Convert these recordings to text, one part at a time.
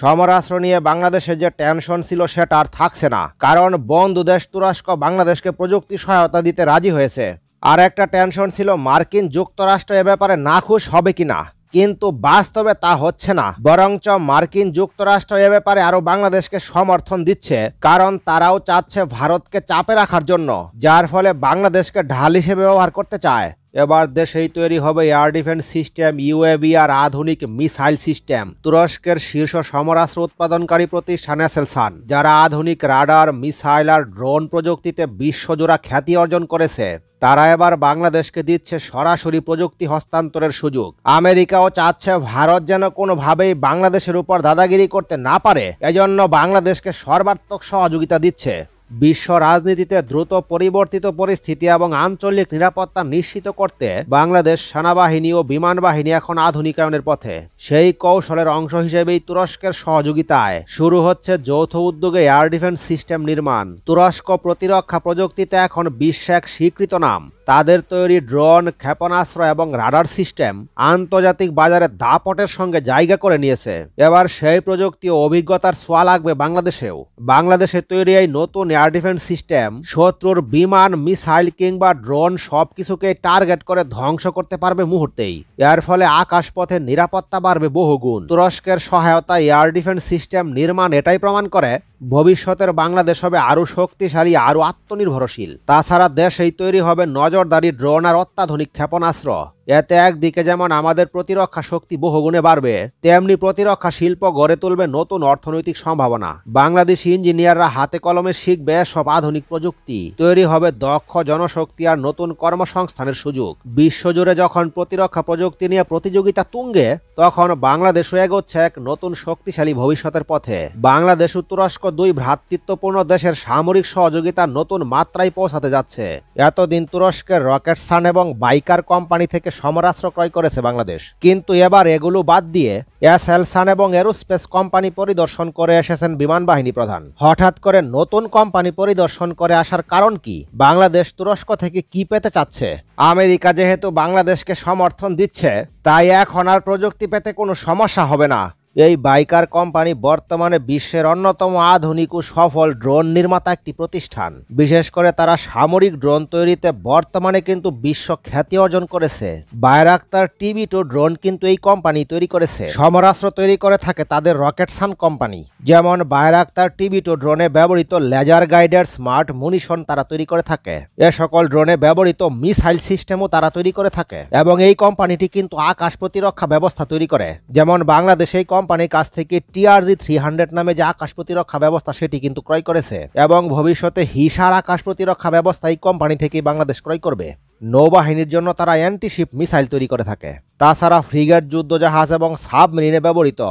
সমরাস্ত্র নিয়ে বাংলাদেশের যে টেনশন ছিল সেটা আর থাকছে না, কারণ বন্ধু দেশ তুরস্ক বাংলাদেশকে প্রযুক্তি সহায়তা দিতে রাজি হয়েছে। আর একটা টেনশন ছিল মার্কিন যুক্তরাষ্ট্র এ ব্যাপারে নাখুশ হবে কিনা, কিন্তু বাস্তবে তা হচ্ছে না, বরঞ্চ মার্কিন যুক্তরাষ্ট্র এ ব্যাপারে আরো বাংলাদেশকে সমর্থন দিচ্ছে, কারণ তারাও চাচ্ছে ভারতকে চাপে রাখার জন্য, যার ফলে বাংলাদেশকে ঢাল হিসেবে ব্যবহার করতে চায়। এবার দেশেই তৈরি হবে এয়ার ডিফেন্স সিস্টেম, ইউএভি আর আধুনিক মিসাইল সিস্টেম। তুরস্কের শীর্ষ সমরাস্ত্র উৎপাদনকারী প্রতিষ্ঠান এসেলসান, যারা আধুনিক রাডার, মিসাইল আর ড্রোন প্রযুক্তিতে বিশ্বজোড়া খ্যাতি অর্জন করেছে, তারা এবার বাংলাদেশকে দিচ্ছে সরাসরি প্রযুক্তি হস্তান্তরের সুযোগ। আমেরিকাও চাচ্ছে ভারত যেন কোনোভাবেই বাংলাদেশের উপর দাদাগিরি করতে না পারে, এজন্য বাংলাদেশকে সর্বাত্মক সহযোগিতা দিচ্ছে। বিশ্ব রাজনীতিতে দ্রুত পরিবর্তিত পরিস্থিতি এবং আঞ্চলিক নিরাপত্তা নিশ্চিত করতে বাংলাদেশ সেনাবাহিনী ও বিমান বাহিনী এখন আধুনিকায়নের পথে। সেই কৌশলের অংশ হিসেবেই তুরস্কের সহযোগিতায় শুরু হচ্ছে যৌথ উদ্যোগে এয়ার ডিফেন্স সিস্টেম নির্মাণ। তুরস্ক প্রতিরক্ষা প্রযুক্তিতে এখন বিশ্বে এক স্বীকৃত নাম। তাদের তৈরি ড্রোন, ক্ষেপণাস্ত্র এবং রাডার সিস্টেম আন্তর্জাতিক বাজারে দাপটের সঙ্গে জায়গা করে নিয়েছে। এবার সেই প্রযুক্তি ও অভিজ্ঞতার ছোঁয়া লাগবে বাংলাদেশেও। বাংলাদেশে তৈরি এই নতুন এয়ার ডিফেন্স সিস্টেম শত্রুর বিমান, মিসাইল কিংবা ড্রোন সবকিছুকে টার্গেট করে ধ্বংস করতে পারবে মুহূর্তেই। এর ফলে আকাশপথে নিরাপত্তা বাড়বে বহুগুণ। তুরস্কের সহায়তায় এয়ার ডিফেন্স সিস্টেম নির্মাণ এটাই প্রমাণ করে ভবিষ্যতের বাংলাদেশ হবে আরো শক্তিশালী, আরো আত্মনির্ভরশীল। তাছাড়া দেশেই তৈরি হবে নজরদারি ড্রোন আর অত্যাধুনিক ক্ষেপণাস্ত্র। এতে একদিকে যেমন আমাদের প্রতিরক্ষা শক্তি বহুগুণে বাড়বে, তেমনি প্রতিরক্ষা শিল্প গড়ে তুলবে নতুন অর্থনৈতিক সম্ভাবনা। বাংলাদেশি ইঞ্জিনিয়াররা হাতে কলমে শিখবে সব আধুনিক প্রযুক্তি, তৈরি হবে দক্ষ জনশক্তি আর নতুন কর্মসংস্থানের সুযোগ। বিশ্বজুড়ে যখন প্রতিরক্ষা প্রযুক্তি নিয়ে প্রতিযোগিতা তুঙ্গে, তখন বাংলাদেশও এগোচ্ছে এক নতুন শক্তিশালী ভবিষ্যতের পথে। বাংলাদেশ ও তুরস্ক দুই ভ্রাতৃত্বপূর্ণ দেশের সামরিক সহযোগিতা নতুন মাত্রায় পৌঁছাতে যাচ্ছে। এতদিন তুরস্কের রকেটসান এবং বাইকার কোম্পানি থেকে সমরাস্ত্র ক্রয় করেছে বাংলাদেশ, কিন্তু এবার এগুলো বাদ দিয়ে এসেলসান এবং এরোস্পেস কোম্পানি পরিদর্শন করে এসেছেন বিমান বাহিনী প্রধান। হঠাৎ করে নতুন কোম্পানি পরিদর্শন করে আসার কারণ কি? বাংলাদেশ তুরস্ক থেকে কি পেতে চাচ্ছে? আমেরিকা যেহেতু বাংলাদেশকে সমর্থন দিচ্ছে, তাই এখন আর প্রযুক্তি পেতে কোনো সমস্যা হবে না। এই বাইকার কোম্পানি বর্তমানে বিশ্বের অন্যতম আধুনিক ও সফল ড্রোন নির্মাতা একটি প্রতিষ্ঠান। বিশেষ করে তারা সামরিক ড্রোন তৈরিতে বর্তমানে কিন্তু বিশ্ব খ্যাতি অর্জন করেছে। বায়রাক্তার TB2 ড্রোন কিন্তু এই কোম্পানি তৈরি করেছে। সমরাস্ত্র তৈরি করে থাকে তাদের রকেটসান কোম্পানি। যেমন বায়রাক্তার TB2 ড্রোনে ব্যবহৃত লেজার গাইডেড স্মার্ট মুনিশন তারা তৈরি করে থাকে। এ সকল ড্রোনে ব্যবহৃত মিসাইল সিস্টেমও তারা তৈরি করে থাকে। এবং এই কোম্পানিটি কিন্তু আকাশ প্রতিরক্ষা ব্যবস্থা তৈরি করে। যেমন বাংলাদেশে কোম্পানির কাছ থেকে TRG-300 নামে যে আকাশ প্রতিরক্ষা ব্যবস্থা সেটি কিন্তু ক্রয় করেছে, এবং ভবিষ্যতে হিসার আকাশ প্রতিরক্ষা ব্যবস্থা এই কোম্পানি থেকে বাংলাদেশ ক্রয় করবে। নৌবাহিনীর জন্য তারা অ্যান্টিশিপ মিসাইল তৈরি করে থাকে। তাছাড়া ফ্রিগেট, যুদ্ধজাহাজ এবং সাবমেরিনে ব্যবহৃত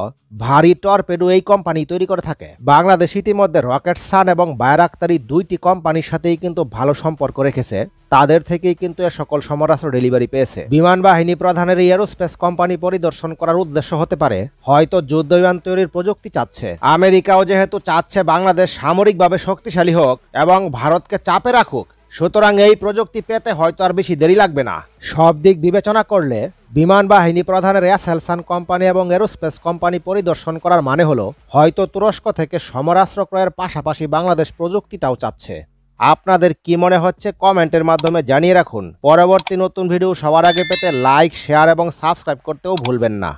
ভারী টর্পেডো এই কোম্পানি তৈরি করে থাকে। বাংলাদেশ ইতিমধ্যে রকেটসান এবং বায়রাক্তারি দুইটি কোম্পানির সাথেই কিন্তু ভালো সম্পর্ক রেখেছে। তাদের থেকেই কিন্তু এ সকল সমরাস্ত্র ডেলিভারি পেয়েছে। বিমান বাহিনী প্রধানের এরোস্পেস কোম্পানি পরিদর্শন করার উদ্দেশ্য হতে পারে হয়তো যুদ্ধ বিমান তৈরির প্রযুক্তি চাচ্ছে। আমেরিকাও যেহেতু চাচ্ছে বাংলাদেশ সামরিকভাবে শক্তিশালী হোক এবং ভারতকে চাপে রাখুক, সুতরাং এই প্রযুক্তি পেতে হয়তো আর বেশি দেরি লাগবে না। সব দিক বিবেচনা করলে বিমান বাহিনী প্রধানের এসেলসান কোম্পানি এবং এরোস্পেস কোম্পানি পরিদর্শন করার মানে হলো হয়তো তুরস্ক থেকে সমরাস্ত্র ক্রয়ের পাশাপাশি বাংলাদেশ প্রযুক্তিটাও চাচ্ছে। আপনাদের কি মনে হচ্ছে কমেন্টের মাধ্যমে জানিয়ে রাখুন। পরবর্তী নতুন ভিডিও সবার আগে পেতে লাইক, শেয়ার এবং সাবস্ক্রাইব করতেও ভুলবেন না।